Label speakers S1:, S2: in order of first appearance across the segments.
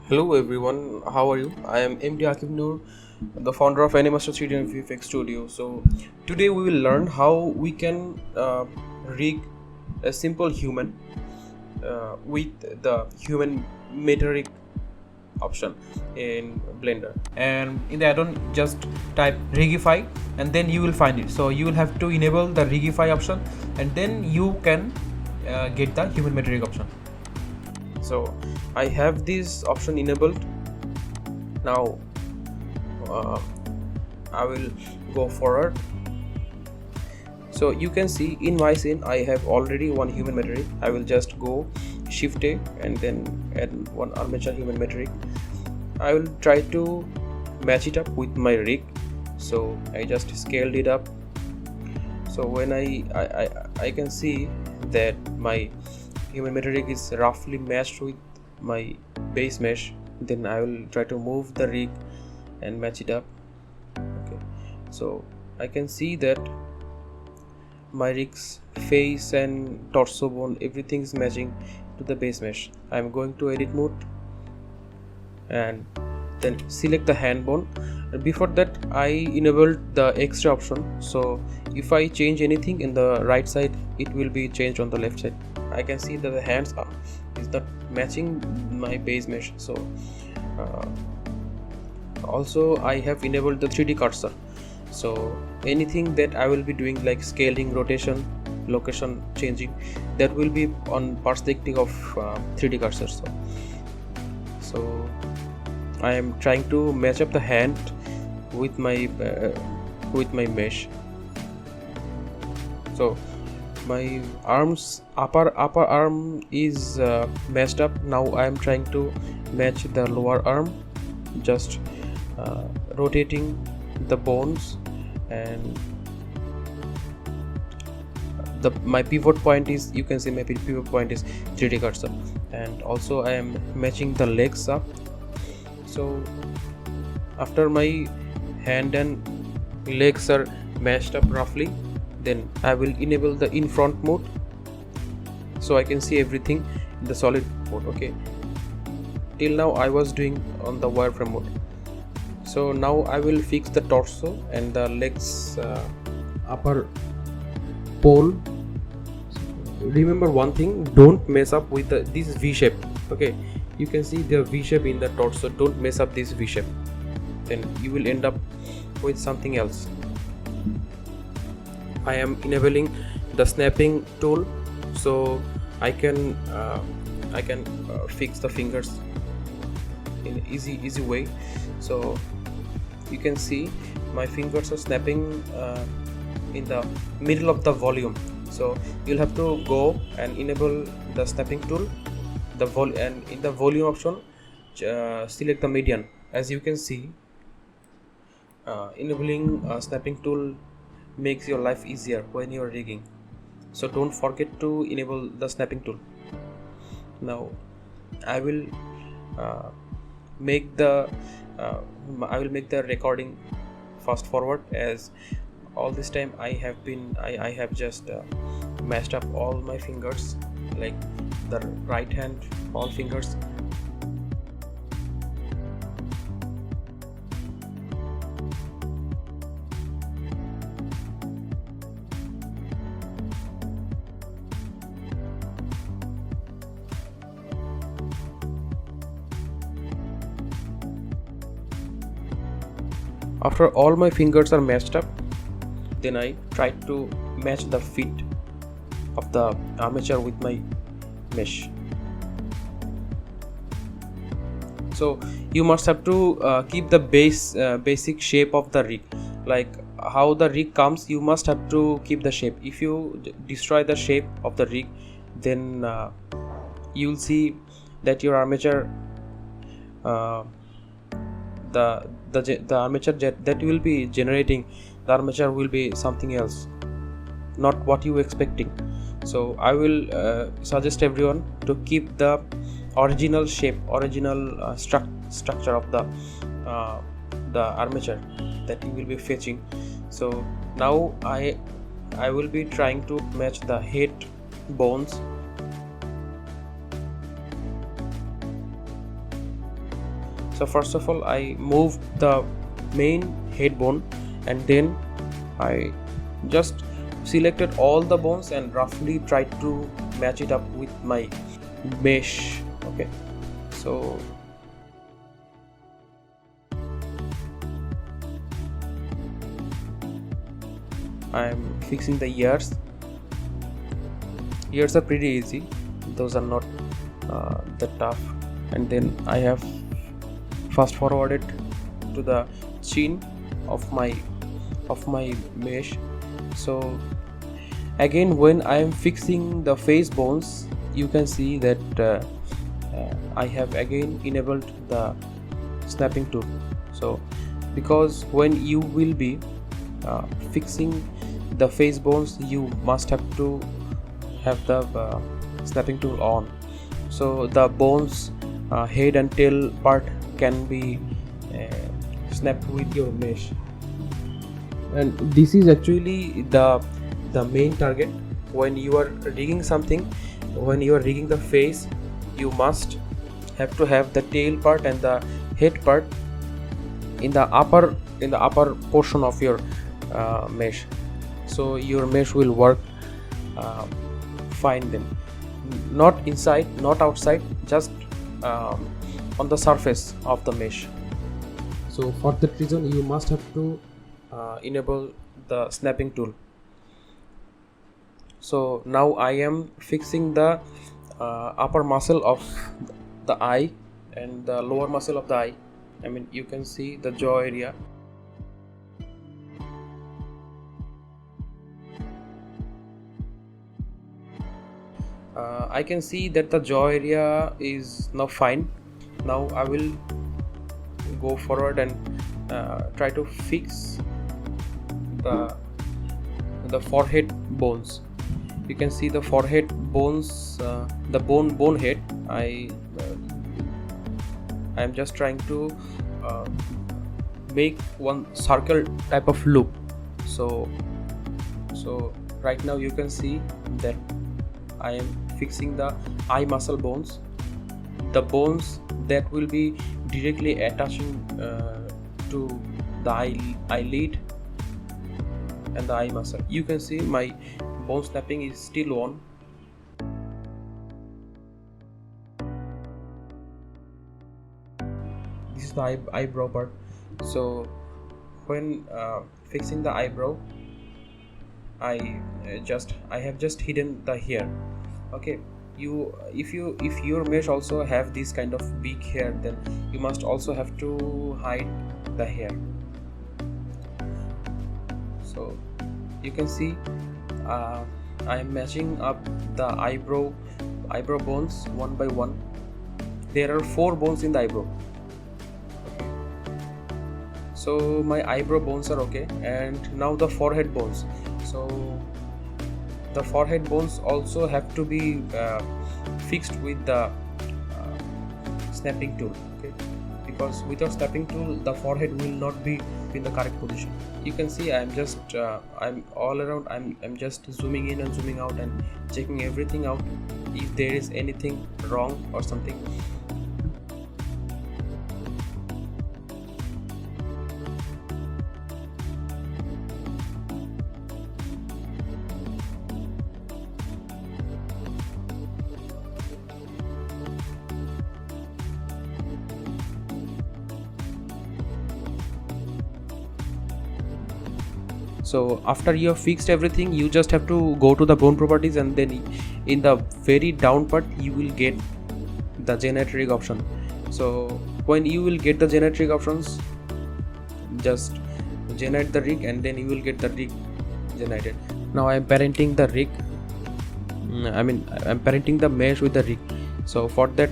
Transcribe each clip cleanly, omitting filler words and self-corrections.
S1: Hello everyone, how are you? I am MD Akib Noor, the founder of Animaster 3D and VFX Studio. So today we will learn how we can rig a simple human with the human metric option in Blender. And in the add-on, just type Rigify, and then you will find it. So you will have to enable the Rigify option, and then you can get the human metric option. So I have this option enabled. Now I will go forward. So you can see in my scene I have already one human metric. I will just go Shift A and then add one armature human metric. I will try to match it up with my rig. So I just scaled it up. So when I can see that my human metric is roughly matched with my base mesh, then I will try to move the rig and match it up. Okay, so I can see that my rig's face and torso bone, everything is matching to the base mesh. I'm going to edit mode and then select the hand bone. Before that I enabled the extra option, so if I change anything in the right side, it will be changed on the left side. I can see that the hands is not matching my base mesh. So also I have enabled the 3D cursor, so anything that I will be doing like scaling, rotation, location changing, that will be on perspective of 3D cursor. So I am trying to match up the hand with my mesh. So my arms, upper arm is matched up. Now I am trying to match the lower arm, just rotating the bones, and my pivot point is, you can see my pivot point is 3D cursor. And also I am matching the legs up. So after my hand and legs are matched up roughly, then I will enable the in front mode, so I can see everything in the solid mode. Okay, till now I was doing on the wireframe mode. So now I will fix the torso and the legs upper pole. Remember one thing, don't mess up with this V shape. Okay, you can see the V shape in the torso. Don't mess up this V shape, then you will end up with something else. I am enabling the snapping tool, so I can fix the fingers in easy way. So you can see my fingers are snapping in the middle of the volume. So you'll have to go and enable the snapping tool, and in the volume option select the median. As you can see, enabling snapping tool makes your life easier when you're rigging. So don't forget to enable the snapping tool. Now I will make the recording fast forward, as all this time I have just mashed up all my fingers, like the right hand all fingers. After all my fingers are matched up, then I try to match the feet of the armature with my mesh. So you must have to keep the basic shape of the rig, like how the rig comes. You must have to keep the shape. If you destroy the shape of the rig, then you'll see that your armature the armature that you will be generating, the armature will be something else, not what you expecting. So I will suggest everyone to keep the original shape, original structure of the armature that you will be fetching. So now I will be trying to match the head bones So first of all, I moved the main head bone, and then I just selected all the bones and roughly tried to match it up with my mesh. Okay, so I'm fixing the ears. Ears are pretty easy, those are not that tough. And then I have fast forwarded to the chin of my mesh. So again, when I am fixing the face bones, you can see that I have again enabled the snapping tool. So because when you will be fixing the face bones, you must have to have the snapping tool on, so the bones head and tail part can be snapped with your mesh. And this is actually the main target. When you are rigging something, when you are rigging the face, you must have to have the tail part and the head part in the upper portion of your mesh, so your mesh will work fine then. Not inside, not outside, just on the surface of the mesh. So for that reason, you must have to enable the snapping tool. So now I am fixing the upper muscle of the eye and the lower muscle of the eye. I mean, you can see the jaw area. I can see that the jaw area is now fine. Now I will go forward and try to fix the forehead bones. You can see the forehead bones, the bone head. I am just trying to make one circle type of loop. So right now you can see that I am fixing the eye muscle bones, the bones that will be directly attaching to the eyelid and the eye muscle. You can see my bone snapping is still on. This is the eyebrow part. So when fixing the eyebrow, I have just hidden the hair. Okay, if your mesh also have this kind of big hair, then you must also have to hide the hair. So you can see I am matching up the eyebrow bones one by one. There are 4 bones in the eyebrow. Okay. So my eyebrow bones are okay, and now the forehead bones. So the forehead bones also have to be fixed with the snapping tool. Okay, because without snapping tool, the forehead will not be in the correct position. You can see I'm just I'm all around. I'm just zooming in and zooming out and checking everything out if there is anything wrong or something. So after you have fixed everything, you just have to go to the bone properties, and then in the very down part you will get the generate rig option. So when you will get the generate rig options, just generate the rig and then you will get the rig generated. Now I am parenting the rig. I'm parenting the mesh with the rig. So for that,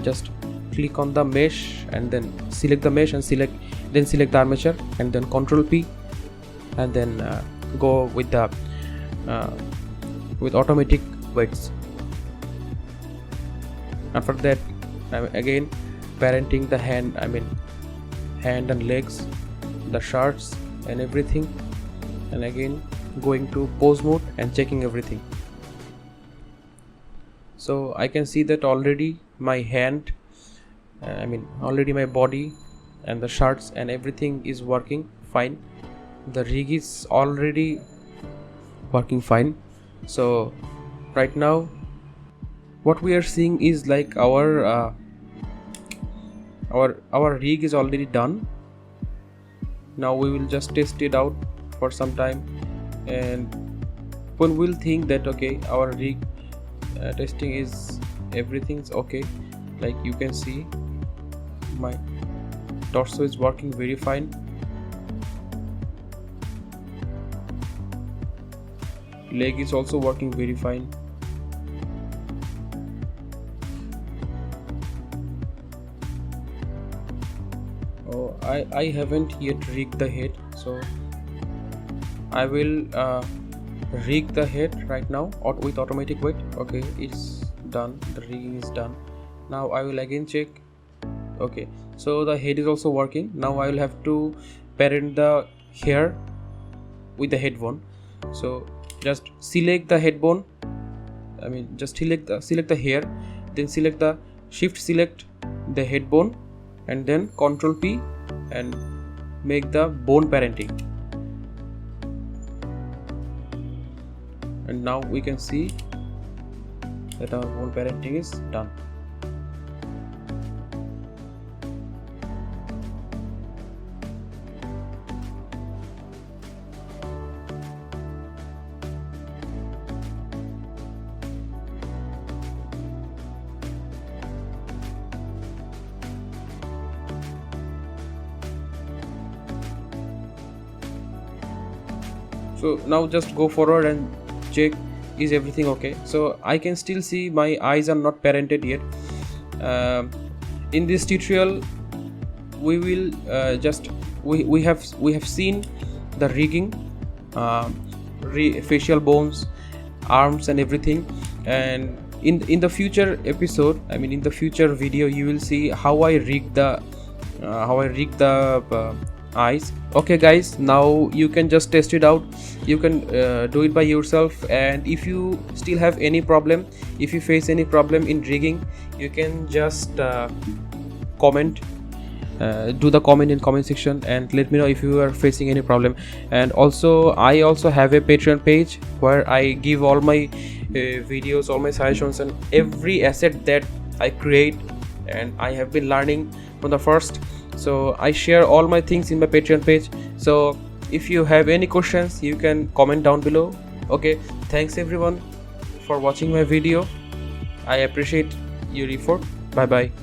S1: just click on the mesh and then select the mesh and select the armature, and then Control P, and then go with the with automatic weights. After that, I'm again parenting the hand and legs, the shirts and everything, and again going to pose mode and checking everything. So I can see that already my hand I mean already my body and the shirts and everything is working fine. The rig is already working fine. So right now what we are seeing is like our rig is already done. Now we will just test it out for some time, and when we'll think that okay, our rig testing is everything's okay. Like you can see my torso is working very fine, leg is also working very fine. Oh, I haven't yet rigged the head, so I will rig the head right now with automatic weight. Okay, it's done, the rigging is done. Now I will again check. Okay, so the head is also working. Now I will have to parent the hair with the head bone. So just select the head bone, I mean just select the hair, then select the select the head bone, and then Ctrl P and make the bone parenting. And now we can see that our bone parenting is done. So now just go forward and check is everything okay. So I can still see my eyes are not parented yet. In this tutorial we will we have seen the rigging, facial bones, arms and everything, and in the future episode, I mean in the future video, you will see how I rig the eyes. Okay guys, now you can just test it out. You can do it by yourself, and if you still have any problem, if you face any problem in rigging, you can just comment, do the comment in comment section and let me know if you are facing any problem. And also I also have a Patreon page where I give all my videos, all my suggestions and every asset that I create and I have been learning from the first. So I share all my things in my Patreon page. So if you have any questions, you can comment down below. Okay, thanks everyone for watching my video. I appreciate your effort. Bye bye.